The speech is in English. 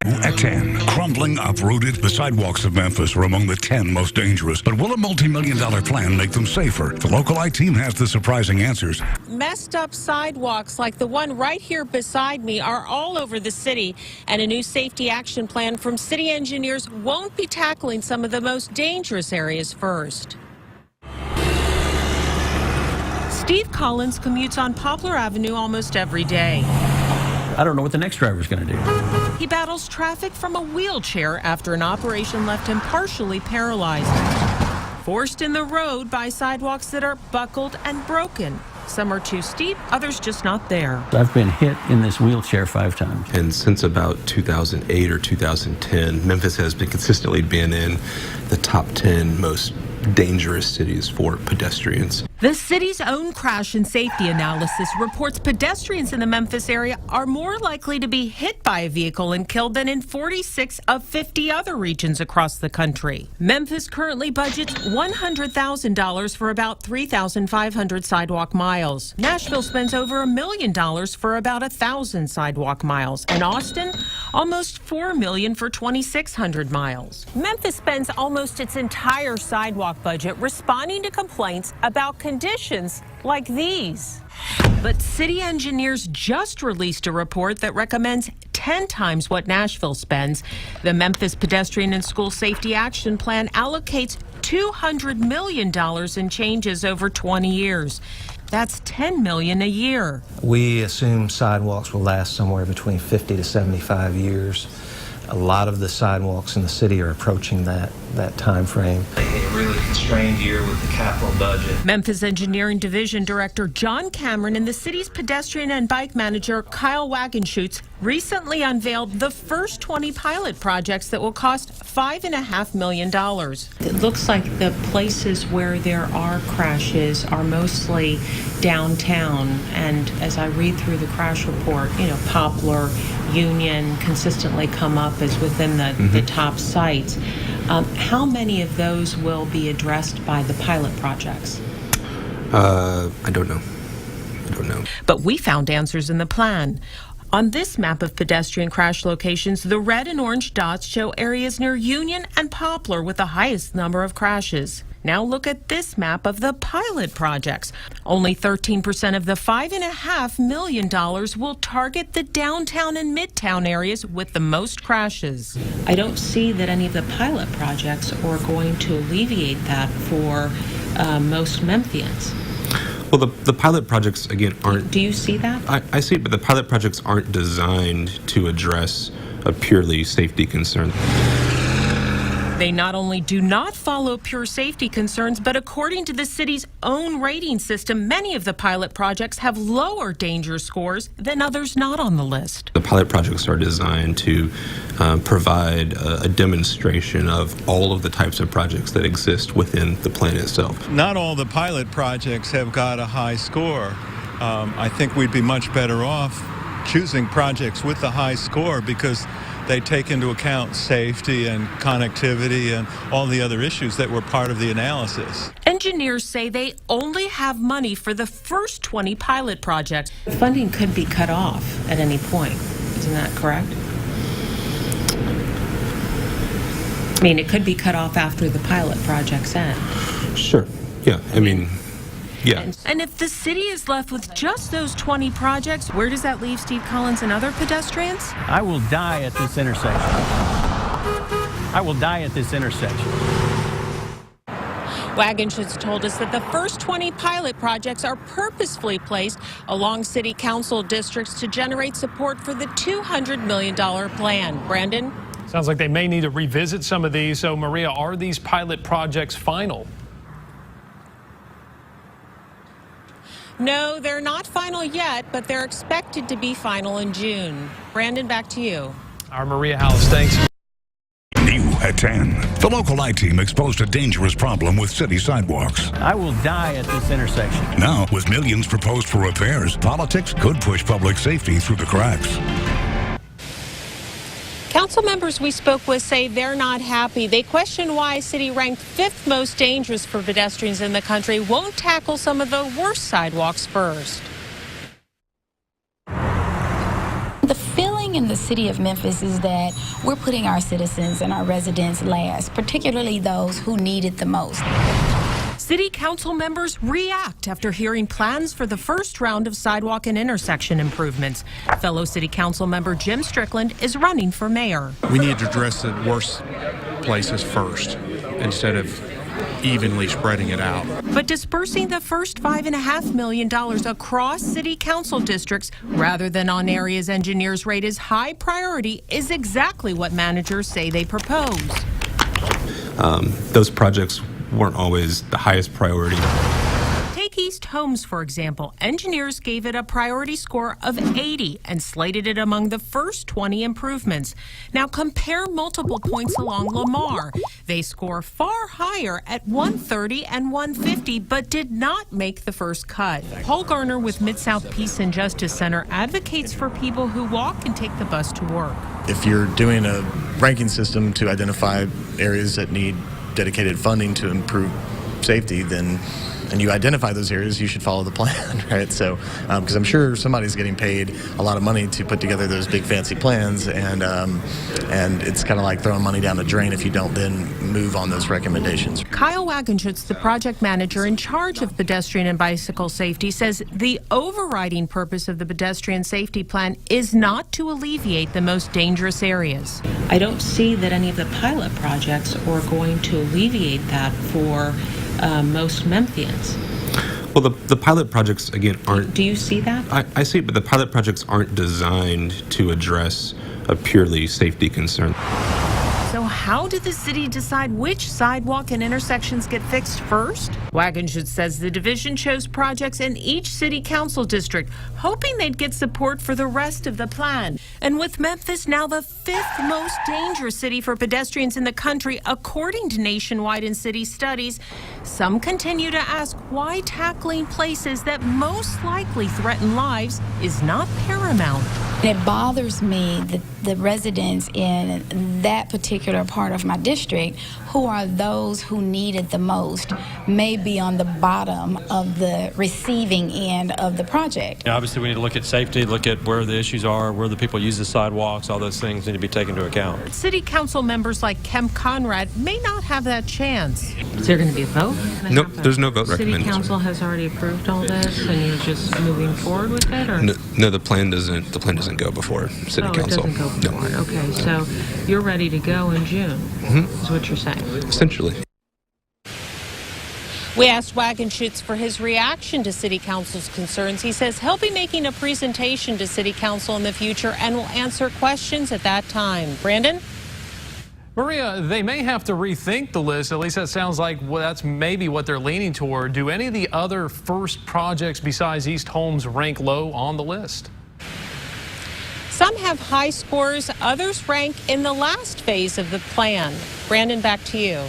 At 10, crumbling, uprooted, the sidewalks of Memphis are among the 10 most dangerous. But will a multi-million-dollar plan make them safer? The local I team has the surprising answers. Messed up sidewalks like the one right here beside me are all over the city, and a new safety action plan from city engineers won't be tackling some of the most dangerous areas first. Steve Collins commutes on Poplar Avenue almost every day. I don't know what the next driver is going to do. He battles traffic from a wheelchair after an operation left him partially paralyzed. Forced in the road by sidewalks that are buckled and broken. Some are too steep, others just not there. I've been hit in this wheelchair 5 times. And since about 2008 or 2010, Memphis has been consistently been in the top 10 most dangerous cities for pedestrians. The city's own crash and safety analysis reports pedestrians in the Memphis area are more likely to be hit by a vehicle and killed than in 46 of 50 other regions across the country. Memphis currently budgets $100,000 for about 3,500 sidewalk miles. Nashville spends over $1 million for about 1,000 sidewalk miles. And Austin, almost $4 million for 2,600 miles. Memphis spends almost its entire sidewalk budget responding to complaints about conditions like these. But city engineers just released a report that recommends 10 times what Nashville spends. The Memphis Pedestrian and School Safety Action Plan allocates $200 million in changes over 20 years. That's $10 million a year. We assume sidewalks will last somewhere between 50 to 75 years. A lot of the sidewalks in the city are approaching that time frame. A really constrained year with the capital budget. Memphis Engineering Division Director John Cameron and the city's pedestrian and bike manager Kyle Wagenschutz recently unveiled the first 20 pilot projects that will cost $5.5 million. It looks like the places where there are crashes are mostly downtown, and as I read through the crash report, Poplar, Union consistently come up as within the top sites. How many of those will be addressed by the pilot projects? I don't know. But we found answers in the plan. On this map of pedestrian crash locations, the red and orange dots show areas near Union and Poplar with the highest number of crashes. Now look at this map of the pilot projects. Only 13% of the $5.5 million will target the downtown and midtown areas with the most crashes. I don't see that any of the pilot projects are going to alleviate that for most Memphians. Well, the pilot projects, again, aren't... Do you see that? I see it, but the pilot projects aren't designed to address a purely safety concern. They not only do not follow pure safety concerns, but according to the city's own rating system, many of the pilot projects have lower danger scores than others not on the list. The pilot projects are designed to provide a demonstration of all of the types of projects that exist within the plan itself. Not all the pilot projects have got a high score. I think we'd be much better off choosing projects with a high score because they take into account safety and connectivity and all the other issues that were part of the analysis. Engineers say they only have money for the first 20 pilot projects. Funding could be cut off at any point. Isn't that correct? I mean, it could be cut off after the pilot projects end. Sure. Yeah. Yeah. And if the city is left with just those 20 projects, where does that leave Steve Collins and other pedestrians? I will die at this intersection. Wagenschutz told us that the first 20 pilot projects are purposefully placed along city council districts to generate support for the $200 million plan. Brandon? Sounds like they may need to revisit some of these. So, Maria, are these pilot projects final? No, they're not final yet, but they're expected to be final in June. Brandon, back to you. Our Maria Hallis, thanks. New at 10, the local I team exposed a dangerous problem with city sidewalks. I will die at this intersection. Now, with millions proposed for repairs, politics could push public safety through the cracks. Council members we spoke with say they're not happy. They question why a city ranked 5th most dangerous for pedestrians in the country won't tackle some of the worst sidewalks first. The feeling thing in the city of Memphis is that we're putting our citizens and our residents last, particularly those who need it the most. City council members react after hearing plans for the first round of sidewalk and intersection improvements. Fellow City Council member Jim Strickland is running for mayor. We need to address the worst places first instead of evenly spreading it out. But dispersing the first $5.5 million across city council districts rather than on areas engineers rate as high priority is exactly what managers say they propose. Those projects weren't always the highest priority. Take East Homes, for example. Engineers gave it a priority score of 80 and slated it among the first 20 improvements. Now compare multiple points along Lamar. They score far higher at 130 and 150, but did not make the first cut. Paul Garner with Mid-South Peace and Justice Center advocates for people who walk and take the bus to work. If you're doing a ranking system to identify areas that need dedicated funding to improve safety, and you identify those areas, you should follow the plan, right? So, because I'm sure somebody's getting paid a lot of money to put together those big fancy plans, and it's kind of like throwing money down the drain if you don't then move on those recommendations. Kyle Wagenschutz, the project manager in charge of pedestrian and bicycle safety, says the overriding purpose of the pedestrian safety plan is not to alleviate the most dangerous areas. I don't see that any of the pilot projects are going to alleviate that for most Memphians. Well, the pilot projects, again, aren't... Do you see that? I see it, but the pilot projects aren't designed to address a purely safety concern. So how did the city decide which sidewalk and intersections get fixed first? Wagenschutz says the division chose projects in each city council district, hoping they'd get support for the rest of the plan. And with Memphis now the 5th most dangerous city for pedestrians in the country, according to nationwide and city studies, some continue to ask why tackling places that most likely threaten lives is not paramount. It bothers me that the residents in that particular part of my district, who are those who need it the most, may be on the bottom of the receiving end of the project. Yeah, obviously, we need to look at safety, look at where the issues are, where the people use the sidewalks, all those things need to be taken into account. City council members like Kemp Conrad may not have that chance. Is there going to be a vote? Nope, there's no vote recommended. City council has already approved all this, and you're just moving forward with it, or No, the plan doesn't go before city council. It doesn't go forward. No. Okay, so you're ready to go in June, is what you're saying. Essentially. We asked Wagenschutz for his reaction to City Council's concerns. He says he'll be making a presentation to City Council in the future and will answer questions at that time. Brandon? Maria, they may have to rethink the list. At least that sounds like that's maybe what they're leaning toward. Do any of the other first projects besides East Homes rank low on the list? Some have high scores, others rank in the last phase of the plan. Brandon, back to you.